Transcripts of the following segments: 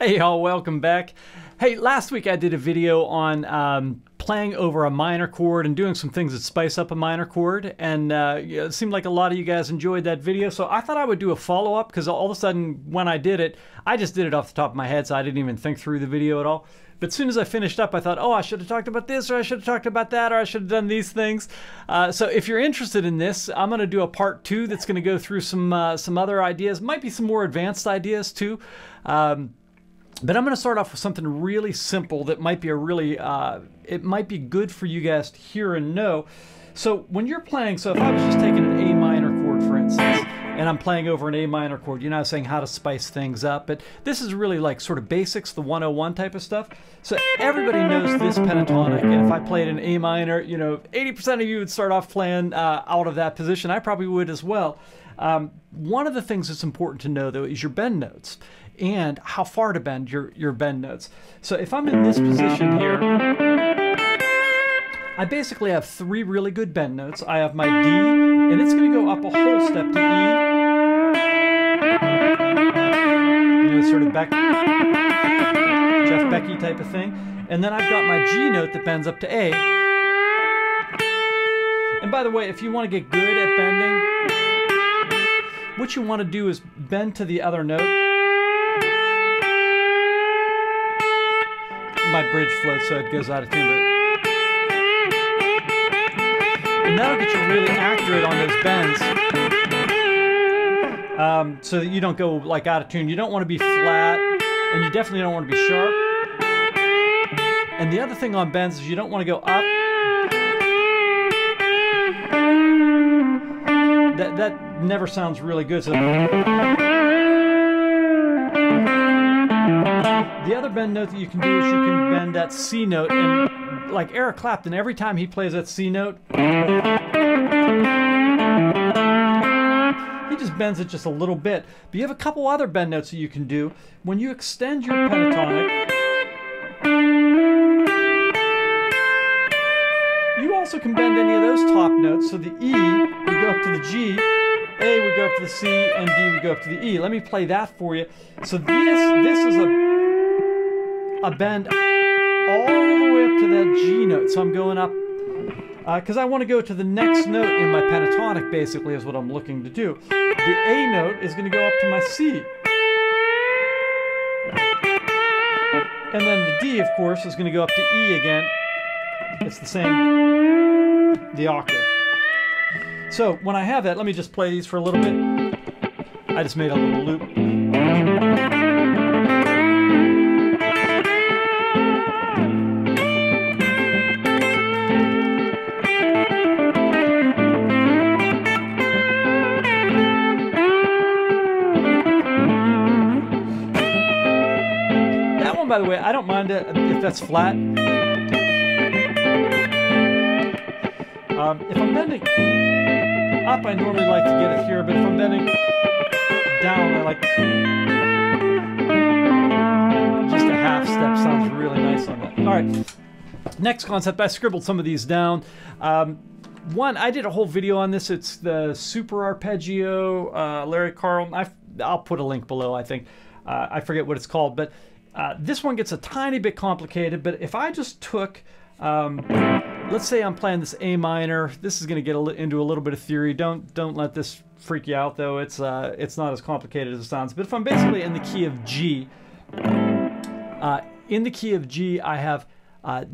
Hey y'all, welcome back. Hey, last week I did a video on playing over a minor chord and doing some things that spice up a minor chord, and it seemed like a lot of you guys enjoyed that video, so I thought I would do a follow-up because all of a sudden when I did it, I just did it off the top of my head, so I didn't even think through the video at all. But as soon as I finished up, I thought, oh, I should have talked about this, or I should have talked about that, or I should have done these things. So if you're interested in this, I'm going to do a part 2 that's going to go through some other ideas, might be some more advanced ideas too. But I'm going to start off with something really simple that might be it might be good for you guys to hear and know. So when you're playing, so if I was just taking an A minor chord, for instance, and I'm playing over an A minor chord, you're not saying how to spice things up, but this is really like sort of basics, the 101 type of stuff. So everybody knows this pentatonic, and if I played an A minor, you know, 80% of you would start off playing out of that position. I probably would as well. One of the things that's important to know, though, is your bend notes and how far to bend your bend notes. So if I'm in this position here, I basically have 3 really good bend notes. I have my D, and it's going to go up a whole step to E. You know, sort of Jeff Becky type of thing. And then I've got my G note that bends up to A. And by the way, if you want to get good at bending, what you want to do is bend to the other note. My bridge floats so it goes out of tune, and that'll get you really accurate on those bends, so that you don't go like out of tune. You don't want to be flat, and you definitely don't want to be sharp. And the other thing on bends is you don't want to go up. That never sounds really good. So the other bend note that you can do is you can bend that C note, and like Eric Clapton, every time he plays that C note, he just bends it just a little bit. But you have a couple other bend notes that you can do. When you extend your pentatonic, you also can bend any of those top notes. So the E would go up to the G, A would go up to the C, and D would go up to the E. Let me play that for you. So this is a bend all the way up to that G note. So I'm going up because I want to go to the next note in my pentatonic, basically, is what I'm looking to do. The A note is going to go up to my C. And then the D, of course, is going to go up to E again. It's the same, the octave. So when I have that, let me just play these for a little bit. I just made a little loop. That one, by the way, I don't mind it if that's flat. If I'm bending up, I normally like to get it here, but if I'm bending down, I like just a half step. Sounds really nice on that. All right, next concept. I scribbled some of these down. One, I did a whole video on this. It's the Super Arpeggio, Larry Carlton. I'll put a link below, I think. I forget what it's called, but this one gets a tiny bit complicated. But if I just took let's say I'm playing this A minor. This is going to get into a little bit of theory. Don't let this freak you out, though. It's not as complicated as it sounds. But if I'm basically in the key of G, I have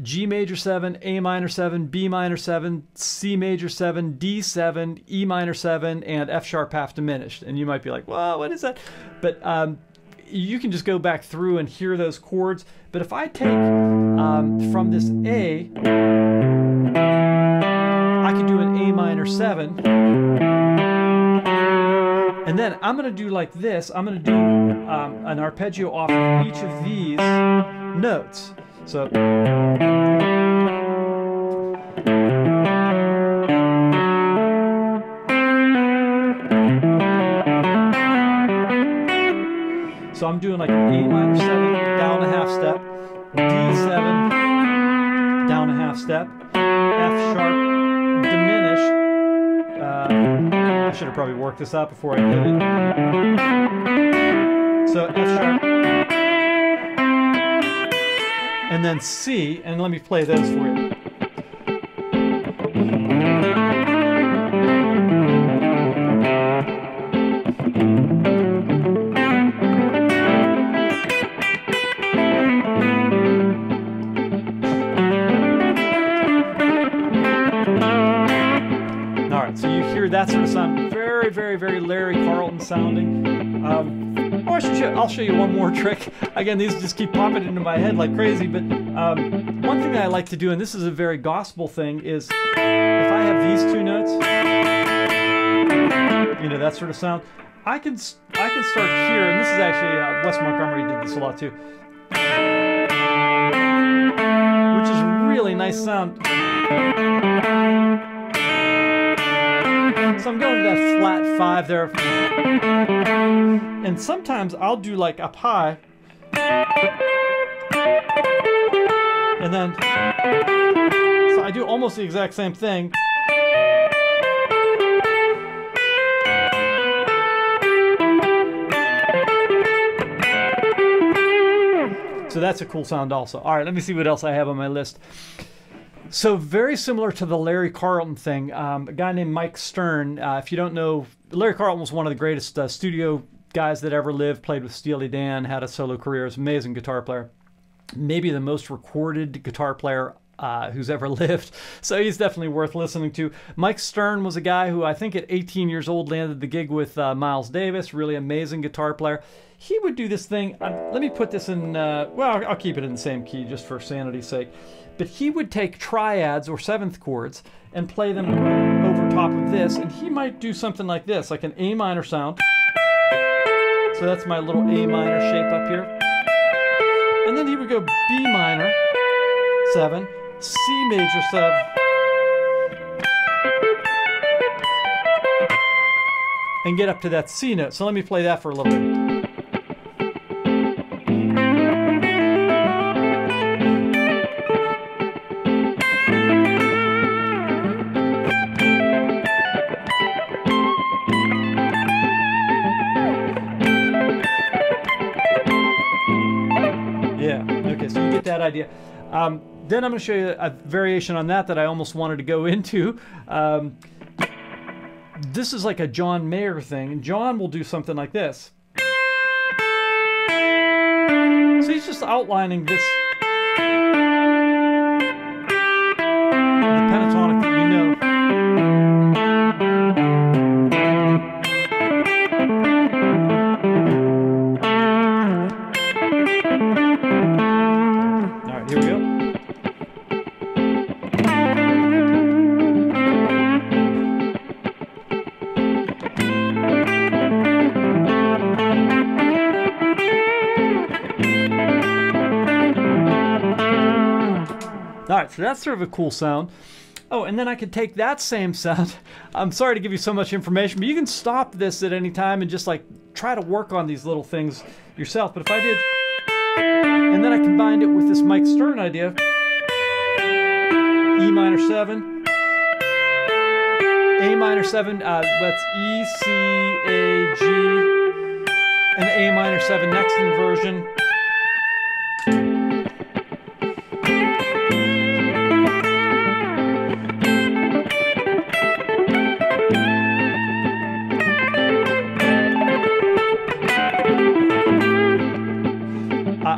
G major 7, A minor 7, B minor 7, C major 7, D 7, E minor 7, and F sharp half diminished. And you might be like, well, what is that? But you can just go back through and hear those chords. But if I take from this A, I can do an A minor 7. And then I'm going to do like this. I'm going to do an arpeggio off of each of these notes. So I'm doing like an A minor 7, down a half step, D7, down a half step, F sharp, diminished. I should have probably worked this out before I did it. So F sharp, and then C, and let me play those for you. So you hear that sort of sound, very, very, very Larry Carlton sounding. I'll show you one more trick. Again, these just keep popping into my head like crazy, but one thing I like to do, and this is a very gospel thing, is if I have these two notes, you know, that sort of sound, I can start here, and this is actually, Wes Montgomery did this a lot too, which is really nice sound. So I'm going to that flat 5 there. And sometimes I'll do like up high. And then, so I do almost the exact same thing. So that's a cool sound also. All right, let me see what else I have on my list. So very similar to the Larry Carlton thing, a guy named Mike Stern. If you don't know, Larry Carlton was one of the greatest studio guys that ever lived, played with Steely Dan, had a solo career, was an amazing guitar player. Maybe the most recorded guitar player who's ever lived. So he's definitely worth listening to. Mike Stern was a guy who I think at 18 years old landed the gig with Miles Davis, really amazing guitar player. He would do this thing, let me put this in, well, I'll keep it in the same key just for sanity's sake. But he would take triads or seventh chords and play them over top of this, and he might do something like this, like an A minor sound. So that's my little A minor shape up here. And then he would go B minor 7, C major 7, and get up to that C note. So let me play that for a little bit. That idea. Then I'm going to show you a variation on that I almost wanted to go into. This is like a John Mayer thing. John will do something like this. So he's just outlining this, the pentatonic that you know. Here we go. All right, so that's sort of a cool sound. Oh, and then I could take that same sound. I'm sorry to give you so much information, but you can stop this at any time and just like try to work on these little things yourself. But if I did, and then I combined it with this Mike Stern idea. E minor 7. A minor 7, that's E, C, A, G. And A minor 7 next inversion.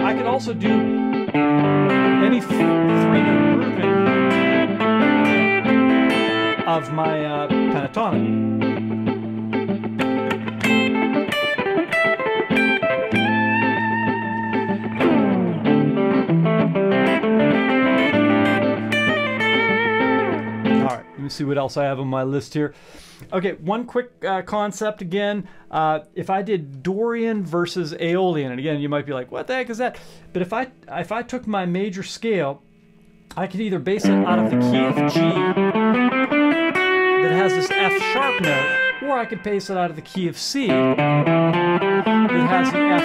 I could also do any three-note grouping of my pentatonic. All right, let me see what else I have on my list here. Okay, one quick concept again. If I did Dorian versus Aeolian, and again, you might be like, what the heck is that? But if I took my major scale, I could either base it out of the key of G that has this F sharp note, or I could base it out of the key of C that has the F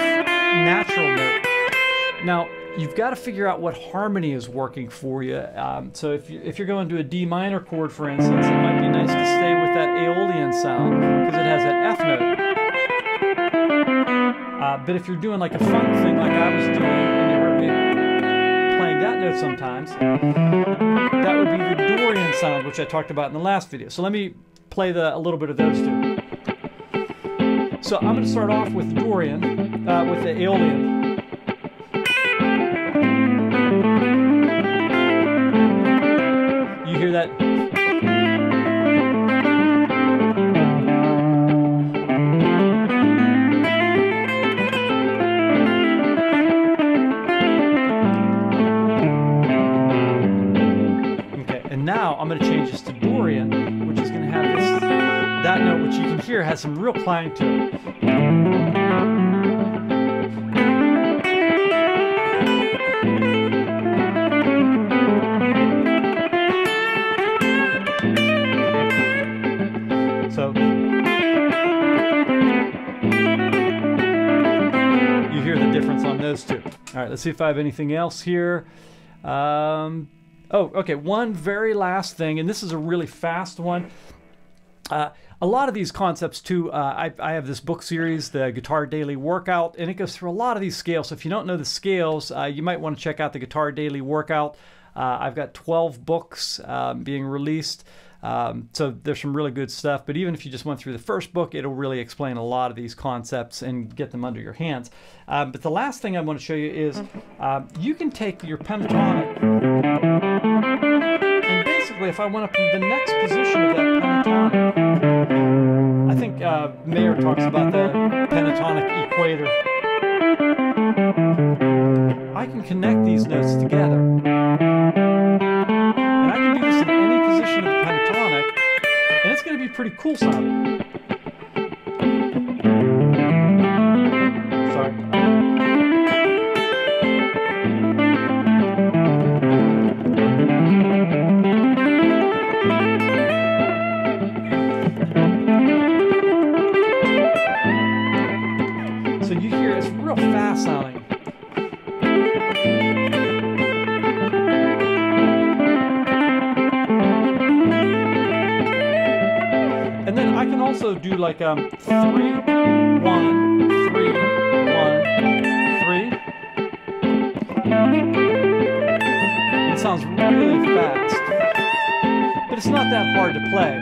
natural note. Now, you've got to figure out what harmony is working for you. So if you're going to a D minor chord, for instance, it might be nice to stay with that Aeolian sound because it has that F note. But if you're doing like a funk thing like I was doing, and you heard me playing that chord sometimes. That would be the Dorian sound, which I talked about in the last video. So let me play a little bit of those two. So I'm going to start off with Dorian, with the Aeolian. You hear that? Okay, and now I'm going to change this to Dorian, which is going to have that note, which you can hear has some real clang to it. So you hear the difference on those two. All right, let's see if I have anything else here. Oh, okay, one very last thing, and this is a really fast one. A lot of these concepts too, I have this book series, the Guitar Daily Workout, and it goes through a lot of these scales. So if you don't know the scales, you might want to check out the Guitar Daily Workout. I've got 12 books being released. So there's some really good stuff, but even if you just went through the first book, it'll really explain a lot of these concepts and get them under your hands. But the last thing I want to show you is you can take your pentatonic, and basically if I went up to the next position of that pentatonic, I think Mayer talks about the pentatonic equator. I can connect these notes together. And I can do this in any position of the pentatonic, and it's going to be pretty cool sounding. Sorry. So you hear it's real fast sounding. And then I can also do like 3, 1, 3, 1, 3. It sounds really fast, but it's not that hard to play.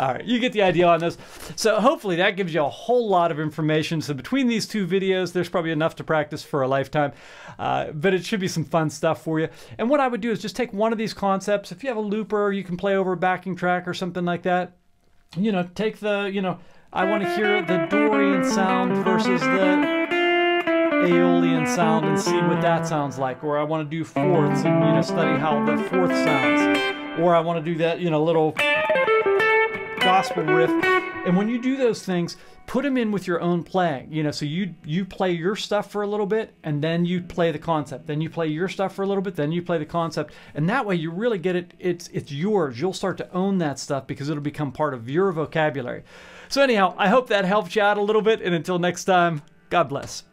All right, you get the idea on this. So hopefully that gives you a whole lot of information. So between these two videos, there's probably enough to practice for a lifetime, but it should be some fun stuff for you. And what I would do is just take one of these concepts. If you have a looper, you can play over a backing track or something like that. You know, take the, I want to hear the Dorian sound versus the Aeolian sound and see what that sounds like. Or I want to do fourths and, study how the fourth sounds. Or I want to do that, little gospel riff. And when you do those things, put them in with your own playing. So you play your stuff for a little bit, and then you play the concept. Then you play your stuff for a little bit, then you play the concept. And that way you really get it, it's yours. You'll start to own that stuff because it'll become part of your vocabulary. So anyhow, I hope that helped you out a little bit, and until next time, God bless.